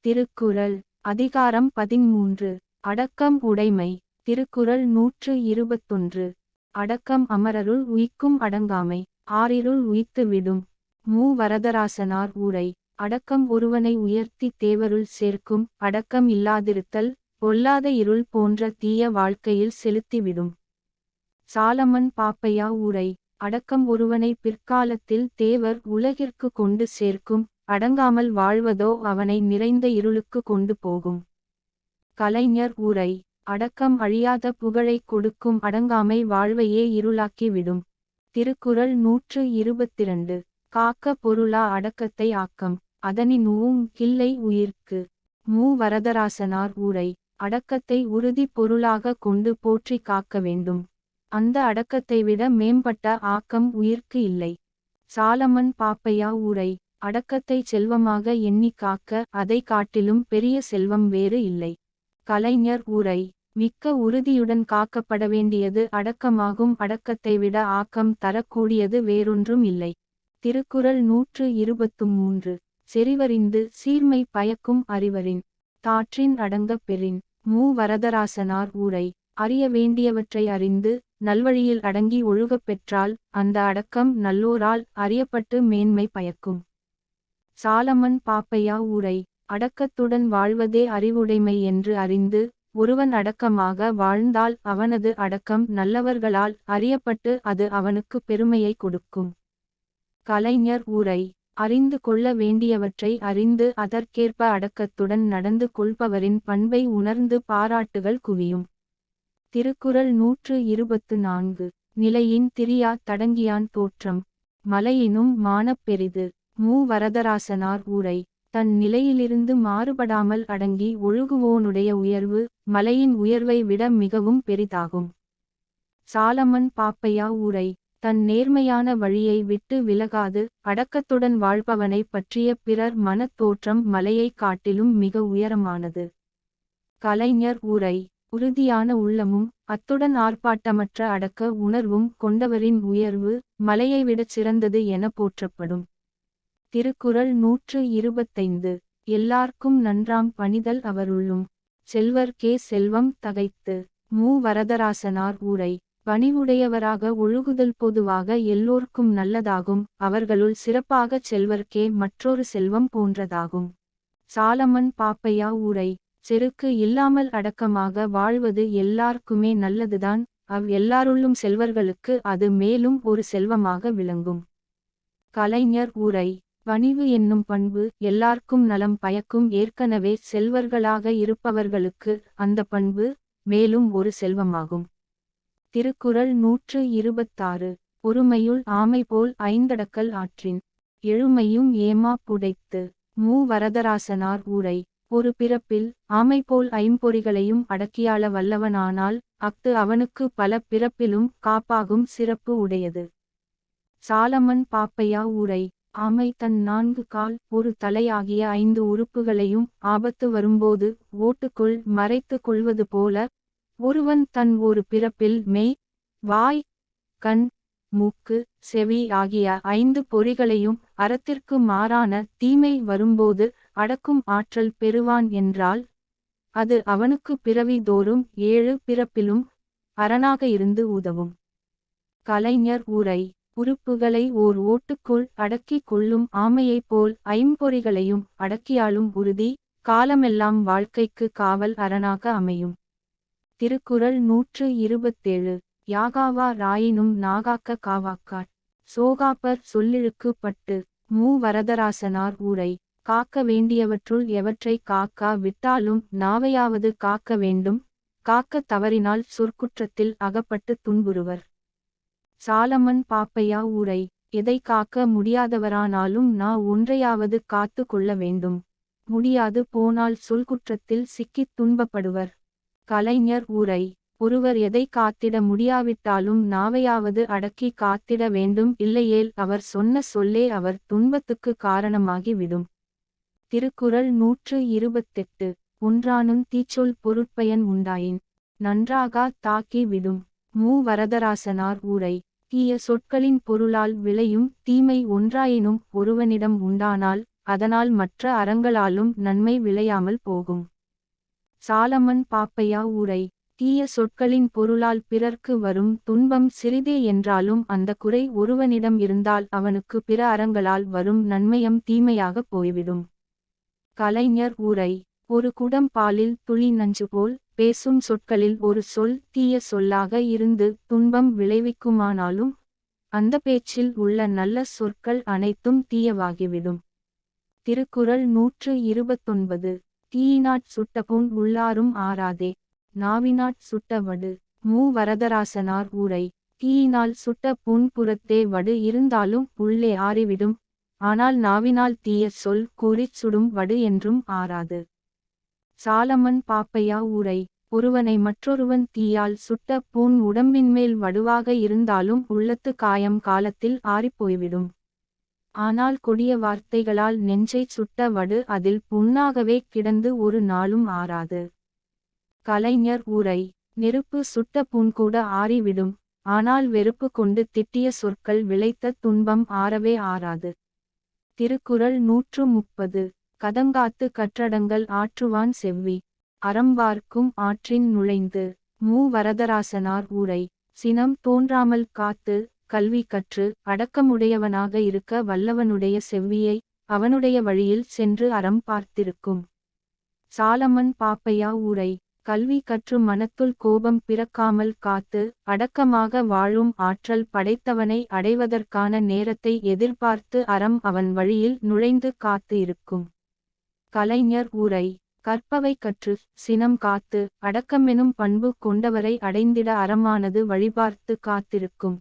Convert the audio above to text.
திருக்குறள் அதிகாரம் 13 அடக்கம் உடைமை. திருக்குறள் 121. அடக்கம் அமரருள் உய்க்கும் அடங்காமை ஆறிருள் உய்த்து விடும். மு. வரதராசனார் உரை. அடக்கம் ஒருவனை உயர்த்தி தேவருள் சேர்க்கும். அடக்கம் இல்லாதிருத்தல் பொல்லாத இருள் போன்ற தீய வாழ்க்கையில் செலுத்திவிடும். சாலமன் பாப்பையா உரை. அடக்கம் ஒருவனை பிற்காலத்தில் தேவர் உலகிற்கு கொண்டு சேர்க்கும். அடங்காமல் வாழ்வதோ அவனை நிறைந்த இருளுக்கு கொண்டு போகும். கலைஞர் உரை. அடக்கம் அழியாத புகழைக் கொடுக்கும். அடங்காமை வாழ்வையே இருளாக்கி விடும். திருக்குறள் 122. காக்க பொருளா அடக்கத்தை ஆக்கம் அதனினும் கில்லை உயிர்க்கு. மு. வரதராசனார் உரை. அடக்கத்தை உறுதி பொருளாக கொண்டு போற்றி காக்க வேண்டும். அந்த அடக்கத்தை விட மேம்பட்ட ஆக்கம் உயிர்க்கு இல்லை. சாலமன் பாப்பையா உரை. அடக்கத்தை செல்வமாக எண்ணி காக்க அதை காட்டிலும் பெரிய செல்வம் வேறு இல்லை. கலைஞர் உரை. மிக்க உறுதியுடன் காக்கப்பட வேண்டியது அடக்கமாகும். அடக்கத்தை விட ஆக்கம் தரக்கூடியது வேறொன்றும் இல்லை. திருக்குறள் 123. செறிவறிந்து சீர்மை பயக்கும் அறிவரின் தாற்றின் அடங்கப் பெறின். மு. வரதராசனார் உரை. அறிய வேண்டியவற்றை அறிந்து நல்வழியில் அடங்கி ஒழுகப் பெற்றால் அந்த அடக்கம் நல்லோரால் அறியப்பட்டு மேன்மை பயக்கும். சாலமன் பாப்பையா உரை. அடக்கத்துடன் வாழ்வதே அறிவுடைமை என்று அறிந்து ஒருவன் அடக்கமாக வாழ்ந்தால் அவனது அடக்கம் நல்லவர்களால் அறியப்பட்டு அது அவனுக்கு பெருமையை கொடுக்கும். கலைஞர் உரை. அறிந்து கொள்ள வேண்டியவற்றை அறிந்து அதற்கேற்ப அடக்கத்துடன் நடந்து கொள்பவரின் பண்பை உணர்ந்து பாராட்டுகள் குவியும். திருக்குறள் 124. நிலையின் திரியா தடங்கியான் தோற்றம் மலையினும் மானப் பெரிது. மு. வரதராசனார் உரை. தன் நிலையிலிருந்து மாறுபடாமல் அடங்கி ஒழுகுவோனுடைய உயர்வு மலையின் உயர்வை விட மிகவும் பெரிதாகும். சாலமன் பாப்பையா உரை. தன் நேர்மையான வழியை விட்டு விலகாது அடக்கத்துடன் வாழ்பவனை பற்றிய பிறர் மனத் தோற்றம் மலையைக் காட்டிலும் மிக உயரமானது. கலைஞர் உரை. உறுதியான உள்ளமும் அத்துடன் ஆர்ப்பாட்டமற்ற அடக்க உணர்வும் கொண்டவரின் உயர்வு மலையை விடச் சிறந்தது என போற்றப்படும். திருக்குறள் 125. எல்லார்க்கும் நன்றாம் பணிதல் அவருள்ளும் செல்வர்க்கே செல்வம் தகைத்து. மு. வரதராசனார் உரை. பணிவுடையவராக ஒழுகுதல் பொதுவாக எல்லோர்க்கும் நல்லதாகும். அவர்களுள் சிறப்பாகச் செல்வர்க்கே மற்றொரு செல்வம் போன்றதாகும். சாலமன் பாப்பையா உரை. செருக்கு இல்லாமல் அடக்கமாக வாழ்வது எல்லார்க்குமே நல்லதுதான். எல்லாருள்ளும் செல்வர்களுக்கு அது மேலும் ஒரு செல்வமாக விளங்கும். கலைஞர் உரை. பணிவு என்னும் பண்பு எல்லார்க்கும் நலம் பயக்கும். ஏற்கனவே செல்வர்களாக இருப்பவர்களுக்கு அந்த பண்பு மேலும் ஒரு செல்வமாகும். திருக்குறள் 126. ஒருமையுள் ஆமை போல் ஐந்தடக்கல் ஆற்றின் எழுமையும் ஏமா புடைத்து. மு. வரதராசனார் உரை. ஒரு பிறப்பில் ஆமை போல் ஐம்பொறிகளையும் அடக்கியாள வல்லவனானால் அஃது அவனுக்கு பல பிறப்பிலும் காப்பாகும் சிறப்பு உடையது. சாலமன் பாப்பையா உரை. ஆமை தன் 4 கால் ஒரு தலை ஆகிய 5 உறுப்புகளையும் ஆபத்து வரும்போது ஓட்டுக்குள் மறைத்து கொள்வது போல ஒருவன் தன் ஒரு பிறப்பில் மெய் வாய் கண் மூக்கு செவி ஆகிய 5 பொறிகளையும் அறத்திற்கு மாறான தீமை வரும்போது அடக்கும் ஆற்றல் பெறுவான் என்றால் அது அவனுக்கு பிறவி தோறும் 7 பிறப்பிலும் அரணாக இருந்து உதவும். கலைஞர் உரை. உறுப்புகளை ஓர் ஓட்டுக்குள் அடக்கிக் கொள்ளும் ஆமையைப் போல் ஐம்பொறிகளையும் அடக்கியாளும் உறுதி காலமெல்லாம் வாழ்க்கைக்கு காவல் அரணாக அமையும். திருக்குறள் 127. யாகாவா ராயினும் நாகாக்க காவாக்காட் சோகாப்பர் சொல்லிழுக்கு பட்டு. மு. வரதராசனார் உரை. காக்க வேண்டியவற்றுள் எவற்றை காக்கா விட்டாலும் நாவையாவது காக்க வேண்டும். காக்கத் தவறினால் சொற்குற்றத்தில் அகப்பட்டு துன்புறுவர். சாலமன் பாப்பையா உரை. எதை காக்க முடியாதவரானாலும் ஒன்றையாவது காத்து கொள்ள வேண்டும். முடியாது போனால் சொல்குற்றத்தில் சிக்கித் துன்பப்படுவர். கலைஞர் உரை. ஒருவர் எதை காத்திட முடியாவிட்டாலும் நாவையாவது அடக்கி காத்திட வேண்டும். இல்லையேல் அவர் சொன்ன சொல்லே அவர் துன்பத்துக்கு காரணமாகி விடும். திருக்குறள் 128. ஒன்றானும் தீச்சொல் பொருட்பயன் உண்டாயின் நன்றாகா தாக்கி விடும். மு. வரதராசனார் உரை. தீய சொற்களின் பொருளால் விளையும் தீமை ஒன்றாயினும் ஒருவனிடம் உண்டானால் அதனால் மற்ற அறங்களாலும் நன்மை விளையாமல் போகும். சாலமன் பாப்பையா உரை: தீய சொற்களின் பொருளால் பிறர்க்கு வரும் துன்பம் சிறிதே என்றாலும் அந்த குறை ஒருவனிடம் இருந்தால் அவனுக்கு பிற அறங்களால் வரும் நன்மையம் தீமையாகப் போய்விடும். கலைஞர் உரை: ஒரு குடம் பாலில் துளி நஞ்சு போல் பேசும் சொற்களில் ஒரு சொல் தீய சொல்லாக இருந்து துன்பம் விளைவிக்குமானாலும் அந்த பேச்சில் உள்ள நல்ல சொற்கள் அனைத்தும் தீயவாகிவிடும். திருக்குறள் 129. தீயினாற் சுட்ட புண் உள்ளாரும் ஆறாதே, நாவினாற் சுட்ட வடு. மு. வரதராசனார் உரை: தீயினால் சுட்ட புண் புறத்தே வடு இருந்தாலும் உள்ளே ஆறிவிடும், ஆனால் நாவினால் தீய சொல் கூறிச் சுடும் வடு என்றும் ஆறாது. சாலமன் பாப்பையா உரை: ஒருவனை மற்றொருவன் தீயால் சுட்ட புண் உடம்பின்மேல் வடுவாக இருந்தாலும் உள்ளத்து காயம் காலத்தில் ஆறிப்போய்விடும். ஆனால் கொடிய வார்த்தைகளால் நெஞ்சைச் சுட்ட வடு அதில் புண்ணாகவே கிடந்து ஒரு நாளும் ஆறாது. கலைஞர் உரை: நெருப்பு சுட்ட புண் கூட ஆறிவிடும், ஆனால் வெறுப்பு கொண்டு திட்டிய சொற்கள் விளைத்த துன்பம் ஆறவே ஆறாது. திருக்குறள் 130. கதங்காத்து கற்றடங்கல் ஆற்றுவான் செவ்வி, அறம்பார்க்கும் ஆற்றின் நுழைந்து. மு. வரதராசனார் உரை: சினம் தோன்றாமல் காத்து கல்வி கற்று அடக்கமுடையவனாக இருக்க வல்லவனுடைய செவ்வியை அவனுடைய வழியில் சென்று அறம் பார்த்திருக்கும். சாலமன் பாப்பையா உரை: கல்வி கற்று மனத்துள் கோபம் பிறக்காமல் காத்து அடக்கமாக வாழும் ஆற்றல் படைத்தவனை அடைவதற்கான நேரத்தை எதிர்பார்த்து அறம் அவன் வழியில் நுழைந்து காத்து இருக்கும். கலைஞர் உரை: கற்பவை கற்று சினம் காத்து அடக்கமெனும் பண்பு கொண்டவரை அடைந்திட அறமானது வழிபார்த்து காத்திருக்கும்.